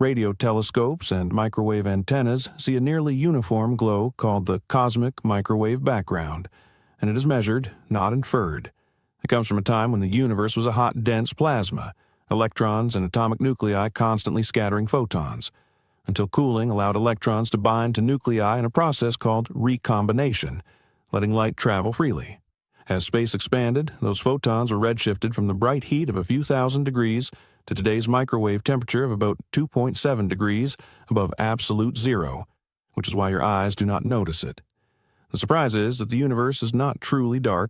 Radio telescopes and microwave antennas see a nearly uniform glow called the cosmic microwave background, and it is measured, not inferred. It comes from a time when the universe was a hot, dense plasma, electrons and atomic nuclei constantly scattering photons, until cooling allowed electrons to bind to nuclei in a process called recombination, letting light travel freely. As space expanded, those photons were redshifted from the bright heat of a few thousand degrees to today's microwave temperature of about 2.7 degrees above absolute zero, which is why your eyes do not notice it. The surprise is that the universe is not truly dark.